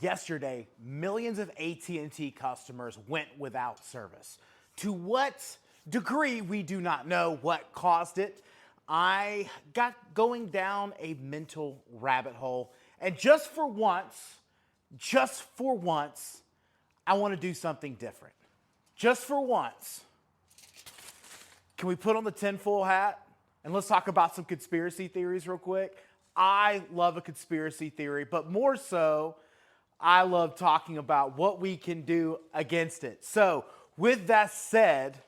Yesterday, millions of AT&T customers went without service. To what degree, we do not know what caused it. I got going down a mental rabbit hole, and just for once, I want to do something different. Just for once. Can we put on the tinfoil hat and let's talk about some conspiracy theories real quick? I love a conspiracy theory, but more so, I love talking about what we can do against it. So, with that said,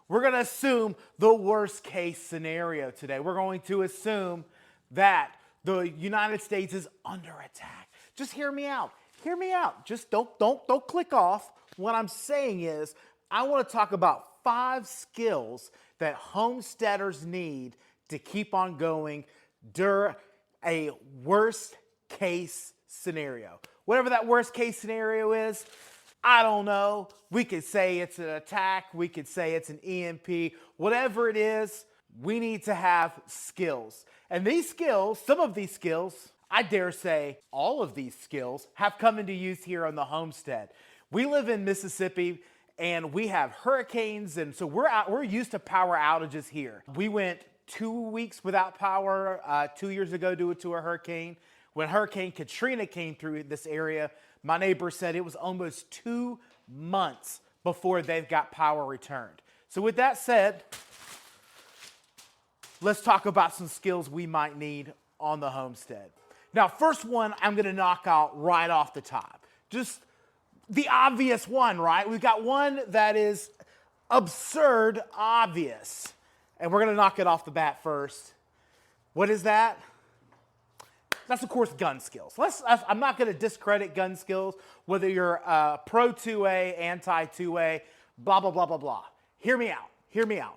we're going to assume the worst case scenario today. We're going to assume that the United States is under attack. Just hear me out. Hear me out. Just don't click off. What I'm saying is, I want to talk about 5 skills that homesteaders need to keep on going during a worst case scenario. Whatever that worst case scenario is, I don't know. We could say it's an attack. We could say it's an EMP. Whatever it is, we need to have skills. And these skills, some of these skills, I dare say all of these skills have come into use here on the homestead. We live in Mississippi and we have hurricanes, and so we're used to power outages here. We went 2 weeks without power 2 years ago due to a hurricane. When Hurricane Katrina came through this area, my neighbor said it was almost 2 months before they've got power returned. So with that said, let's talk about some skills we might need on the homestead. Now, first one I'm going to knock out right off the top. Just the obvious one, right? We've got one that is absurd obvious. And we're going to knock it off the bat first. What is that? That's, of course, gun skills. I'm not going to discredit gun skills, whether you're pro 2A, anti 2A, blah, blah, blah, blah, blah. Hear me out. Hear me out.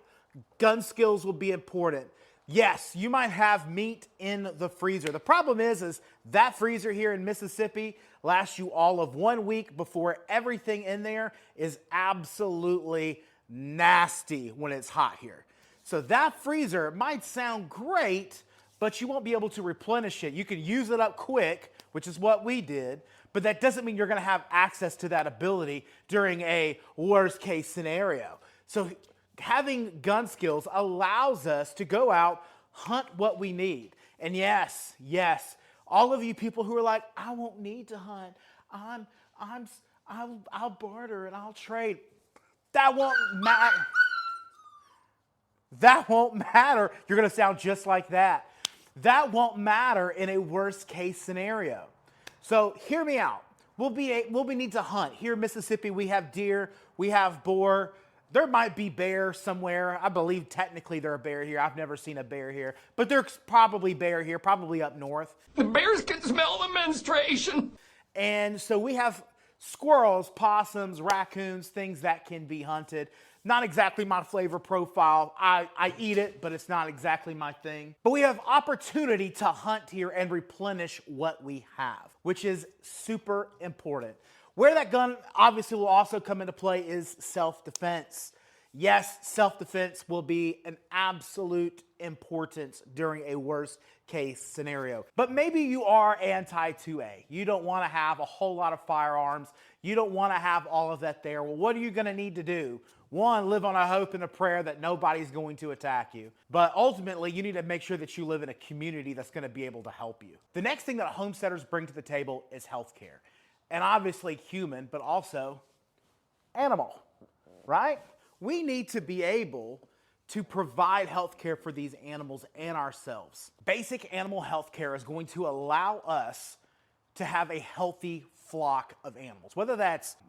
Gun skills will be important. Yes, you might have meat in the freezer. The problem is that freezer here in Mississippi lasts you all of 1 week before everything in there is absolutely nasty when it's hot here. So that freezer might sound great, but you won't be able to replenish it. You can use it up quick, which is what we did, but that doesn't mean you're going to have access to that ability during a worst case scenario. So having gun skills allows us to go out, hunt what we need. And yes, all of you people who are like, I won't need to hunt. I'll barter and I'll trade. That won't matter. That won't matter. You're going to sound just like that. That won't matter in a worst case scenario. So hear me out. We'll need to hunt. Here in Mississippi, we have deer, we have boar. There might be bear somewhere. I believe technically there's a bear here. I've never seen a bear here, but there's probably bear here, probably up north. The bears can smell the menstruation. And so we have squirrels, possums, raccoons, things that can be hunted. Not exactly my flavor profile. I eat it, but it's not exactly my thing. But we have opportunity to hunt here and replenish what we have, which is super important. Where that gun obviously will also come into play is self-defense. Yes, self-defense will be an absolute importance during a worst case scenario. But maybe you are anti-2A. You don't want to have a whole lot of firearms. You don't want to have all of that there. Well, what are you going to need to do? One, live on a hope and a prayer that nobody's going to attack you. But ultimately, you need to make sure that you live in a community that's going to be able to help you. The next thing that homesteaders bring to the table is healthcare. And obviously human, but also animal, right? We need to be able to provide healthcare for these animals and ourselves. Basic animal healthcare is going to allow us to have a healthy flock of animals. Whether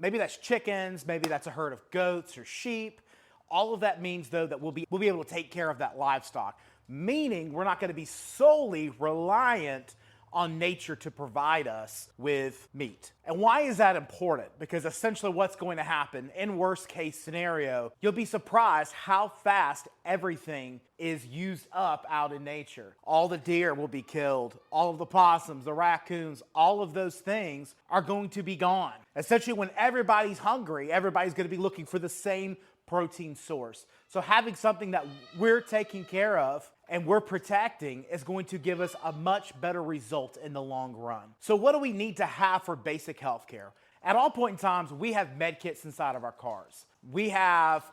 maybe that's chickens, maybe that's a herd of goats or sheep. All of that means, though, that we'll be able to take care of that livestock, meaning we're not going to be solely reliant on nature to provide us with meat. And why is that important? Because essentially what's going to happen in worst case scenario, you'll be surprised how fast everything is used up out in nature. All the deer will be killed, all of the possums, the raccoons, all of those things are going to be gone. Essentially when everybody's hungry, everybody's going to be looking for the same protein source. So having something that we're taking care of and we're protecting is going to give us a much better result in the long run. So what do we need to have for basic healthcare? At all point in times, we have med kits inside of our cars. We have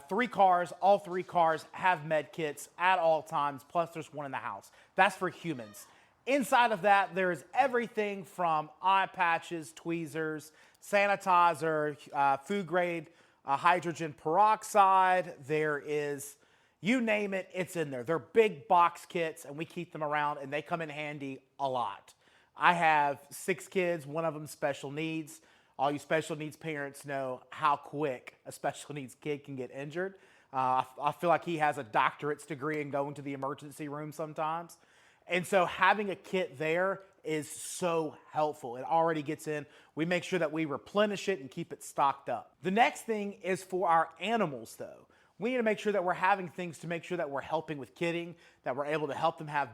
3 cars. All 3 cars have med kits at all times, plus there's one in the house. That's for humans. Inside of that, there is everything from eye patches, tweezers, sanitizer, food grade hydrogen peroxide. There is, you name it, it's in there. They're big box kits, and we keep them around, and they come in handy a lot. I have 6 kids, one of them special needs. All you special needs parents know how quick a special needs kid can get injured. I feel like he has a doctorate's degree in going to the emergency room sometimes. And so having a kit there is so helpful. It already gets in. We make sure that we replenish it and keep it stocked up. The next thing is for our animals, though. We need to make sure that we're having things to make sure that we're helping with kidding, that we're able to help them have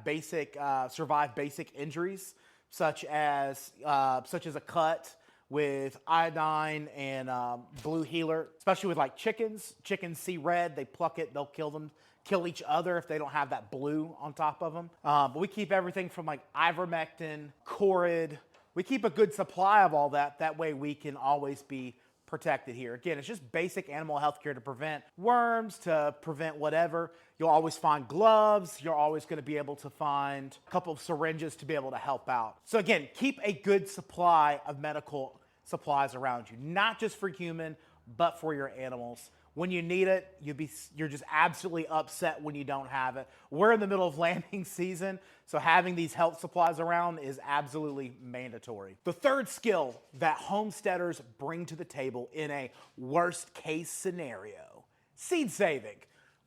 survive basic injuries, such as a cut with iodine and blue healer, especially with like chickens. Chickens see red, they pluck it, they'll kill each other if they don't have that blue on top of them. But we keep everything from like ivermectin, Corid. We keep a good supply of all that. That way we can always be protected here. Again, it's just basic animal health care to prevent worms, to prevent whatever. You'll always find gloves. You're always going to be able to find a couple of syringes to be able to help out. So again, keep a good supply of medical supplies around you, not just for human, but for your animals. When you need it, you're just absolutely upset when you don't have it. We're in the middle of lambing season, so having these health supplies around is absolutely mandatory. The third skill that homesteaders bring to the table in a worst case scenario, seed saving.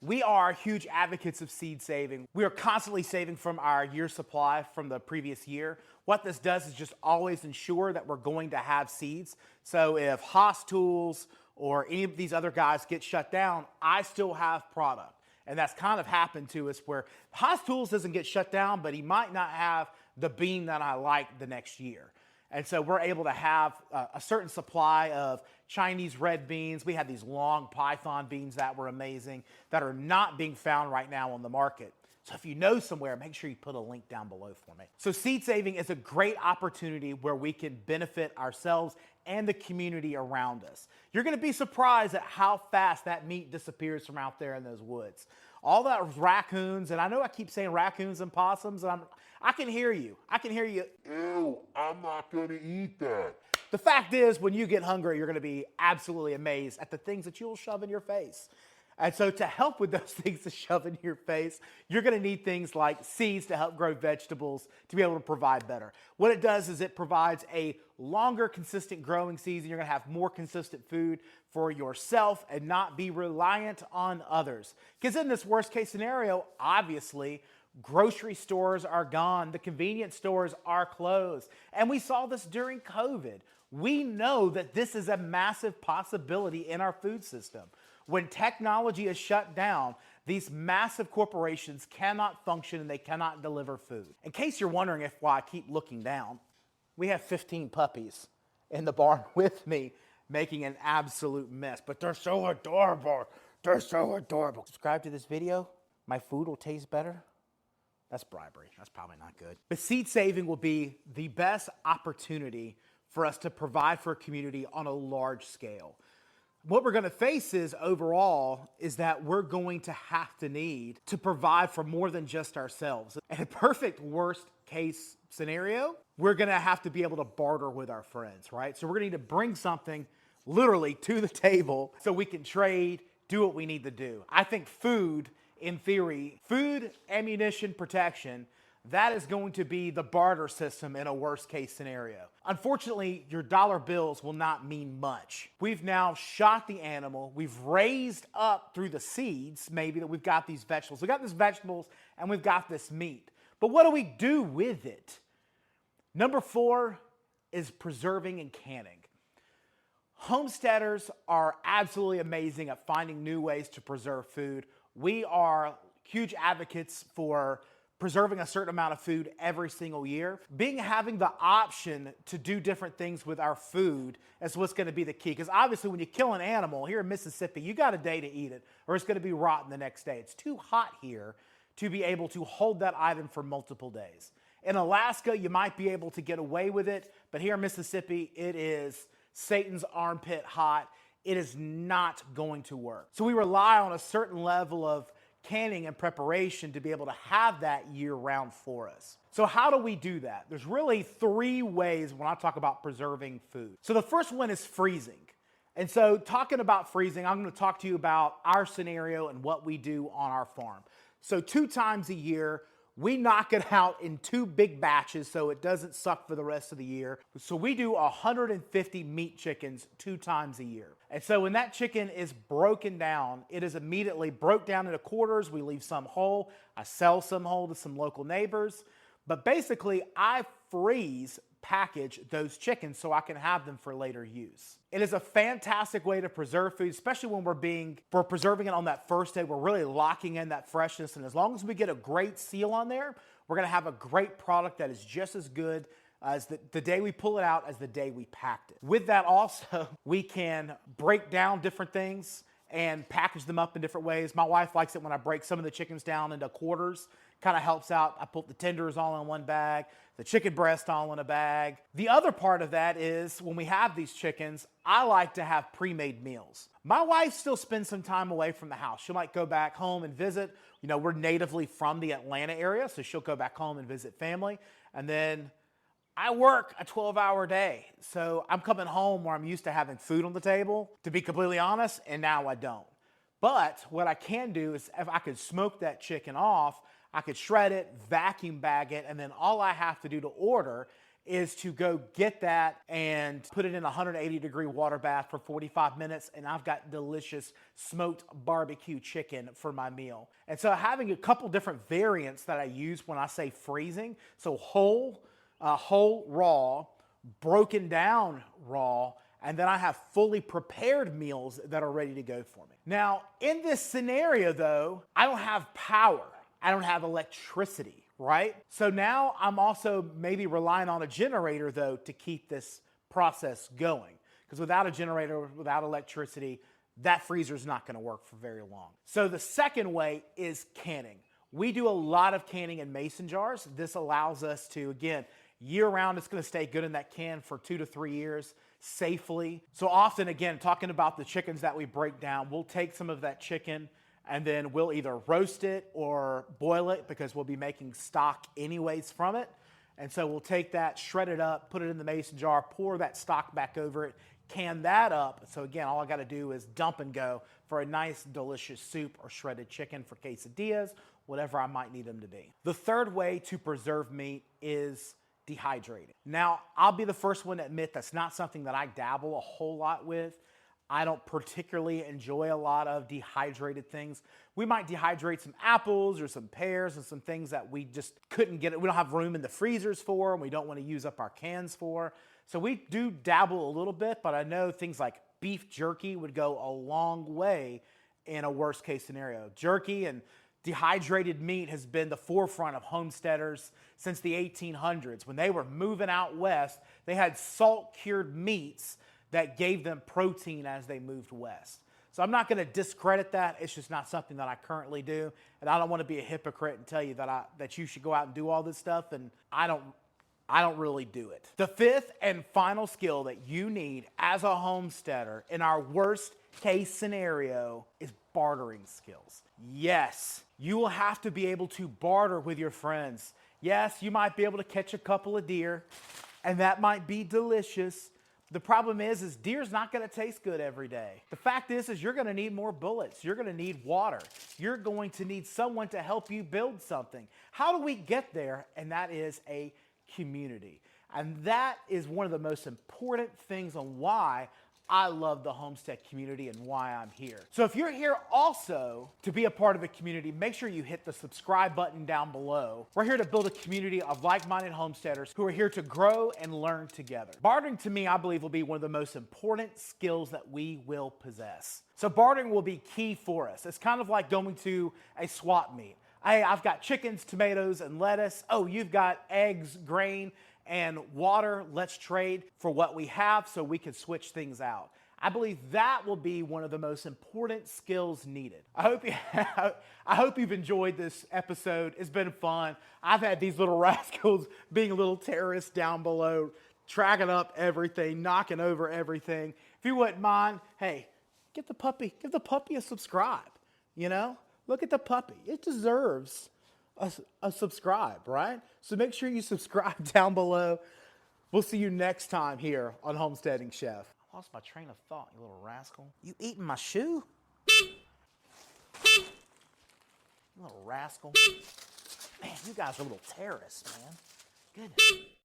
We are huge advocates of seed saving. We are constantly saving from our year supply from the previous year. What this does is just always ensure that we're going to have seeds. So if Haas Tools or any of these other guys get shut down, I still have product. And that's kind of happened to us where Haas Tools doesn't get shut down, but he might not have the bean that I like the next year. And so we're able to have a certain supply of Chinese red beans. We had these long python beans that were amazing that are not being found right now on the market. So if you know somewhere, make sure you put a link down below for me. So seed saving is a great opportunity where we can benefit ourselves and the community around us. You're gonna be surprised at how fast that meat disappears from out there in those woods. All that raccoons, and I know I keep saying raccoons and possums, and I can hear you. I can hear you. Ew, I'm not gonna eat that. The fact is, when you get hungry, you're gonna be absolutely amazed at the things that you'll shove in your face. And so to help with those things to shove in your face, you're gonna need things like seeds to help grow vegetables to be able to provide better. What it does is it provides a longer, consistent growing season. You're gonna have more consistent food for yourself and not be reliant on others. Because in this worst case scenario, obviously, grocery stores are gone, the convenience stores are closed. And we saw this during COVID. We know that this is a massive possibility in our food system. When technology is shut down, these massive corporations cannot function and they cannot deliver food. In case you're wondering why I keep looking down, we have 15 puppies in the barn with me making an absolute mess, but they're so adorable. They're so adorable. Subscribe to this video. My food will taste better. That's bribery. That's probably not good. But seed saving will be the best opportunity for us to provide for a community on a large scale. What we're going to face is overall is that we're going to have to need to provide for more than just ourselves. In a perfect worst case scenario, we're going to have to be able to barter with our friends, right? So we're going to need to bring something literally to the table so we can trade, do what we need to do. I think food, in theory, food, ammunition, protection, that is going to be the barter system in a worst case scenario. Unfortunately, your dollar bills will not mean much. We've now shot the animal. We've raised up through the seeds, maybe, that we've got these vegetables. We've got these vegetables and we've got this meat. But what do we do with it? Number 4 is preserving and canning. Homesteaders are absolutely amazing at finding new ways to preserve food. We are huge advocates for preserving a certain amount of food every single year. Having the option to do different things with our food is what's going to be the key. Because obviously when you kill an animal here in Mississippi, you got a day to eat it or it's going to be rotten the next day. It's too hot here to be able to hold that item for multiple days. In Alaska, you might be able to get away with it, but here in Mississippi, it is Satan's armpit hot. It is not going to work. So we rely on a certain level of canning and preparation to be able to have that year-round for us. So how do we do that? There's really 3 ways when I talk about preserving food. So the first one is freezing. And so talking about freezing, I'm going to talk to you about our scenario and what we do on our farm. So 2 times a year, we knock it out in 2 big batches so it doesn't suck for the rest of the year. So we do 150 meat chickens 2 times a year. And so when that chicken is broken down, it is immediately broke down into quarters. We leave some whole. I sell some whole to some local neighbors. But basically, I freeze package those chickens so I can have them for later use. It is a fantastic way to preserve food, especially when we're preserving it on that first day. We're really locking in that freshness, and as long as we get a great seal on there, we're gonna have a great product that is just as good as the day we pull it out as the day we packed it. With that also, we can break down different things and package them up in different ways. My wife likes it when I break some of the chickens down into quarters. Kind of helps out. I put the tenders all in one bag, the chicken breast all in a bag. The other part of that is when we have these chickens, I like to have pre-made meals. My wife still spends some time away from the house. She might go back home and visit. You know, we're natively from the Atlanta area, so she'll go back home and visit family. And then I work a 12-hour day. So I'm coming home where I'm used to having food on the table, to be completely honest, and now I don't. But what I can do is if I could smoke that chicken off, I could shred it, vacuum bag it, and then all I have to do to order is to go get that and put it in a 180-degree water bath for 45 minutes, and I've got delicious smoked barbecue chicken for my meal. And so having a couple different variants that I use when I say freezing, so whole raw, broken down raw, and then I have fully prepared meals that are ready to go for me. Now, in this scenario though, I don't have power. I don't have electricity, right? So now I'm also maybe relying on a generator though to keep this process going. Because without a generator, without electricity, that freezer is not gonna work for very long. So the second way is canning. We do a lot of canning in mason jars. This allows us to, again, year round, it's gonna stay good in that can for 2 to 3 years safely. So often, again, talking about the chickens that we break down, we'll take some of that chicken and then we'll either roast it or boil it because we'll be making stock anyways from it. And so we'll take that, shred it up, put it in the mason jar, pour that stock back over it, can that up. So again, all I gotta do is dump and go for a nice, delicious soup or shredded chicken for quesadillas, whatever I might need them to be. The third way to preserve meat is dehydrating. Now, I'll be the first one to admit that's not something that I dabble a whole lot with. I don't particularly enjoy a lot of dehydrated things. We might dehydrate some apples or some pears and some things that we just couldn't get. We don't have room in the freezers for, and we don't want to use up our cans for. So we do dabble a little bit, but I know things like beef jerky would go a long way in a worst case scenario. Jerky and dehydrated meat has been the forefront of homesteaders since the 1800s. When they were moving out west, they had salt-cured meats that gave them protein as they moved west. So I'm not gonna discredit that. It's just not something that I currently do. And I don't wanna be a hypocrite and tell you that you should go out and do all this stuff, and I don't really do it. The fifth and final skill that you need as a homesteader in our worst case scenario is bartering skills. Yes, you will have to be able to barter with your friends. Yes, you might be able to catch a couple of deer, and that might be delicious. The problem is deer's not gonna taste good every day. The fact is you're gonna need more bullets. You're gonna need water. You're going to need someone to help you build something. How do we get there? And that is a community. And that is one of the most important things on why I love the homestead community and why I'm here. So if you're here also to be a part of the community, make sure you hit the subscribe button down below. We're here to build a community of like-minded homesteaders who are here to grow and learn together. Bartering, to me, I believe will be one of the most important skills that we will possess. So bartering will be key for us. It's kind of like going to a swap meet. Hey, I've got chickens, tomatoes, and lettuce. Oh, you've got eggs, grain, and water. Let's trade for what we have so we can switch things out. I believe that will be one of the most important skills needed. I hope you've enjoyed this episode. It's been fun. I've had these little rascals being little terrorists down below, tracking up everything, knocking over everything. If you wouldn't mind, hey, give the puppy a subscribe. You know, look at the puppy. It deserves a subscribe, right? So make sure you subscribe down below. We'll see you next time here on Homesteading Chef. I lost my train of thought, you little rascal. You eating my shoe? You little rascal. Man, you guys are little terrorists, man. Goodness.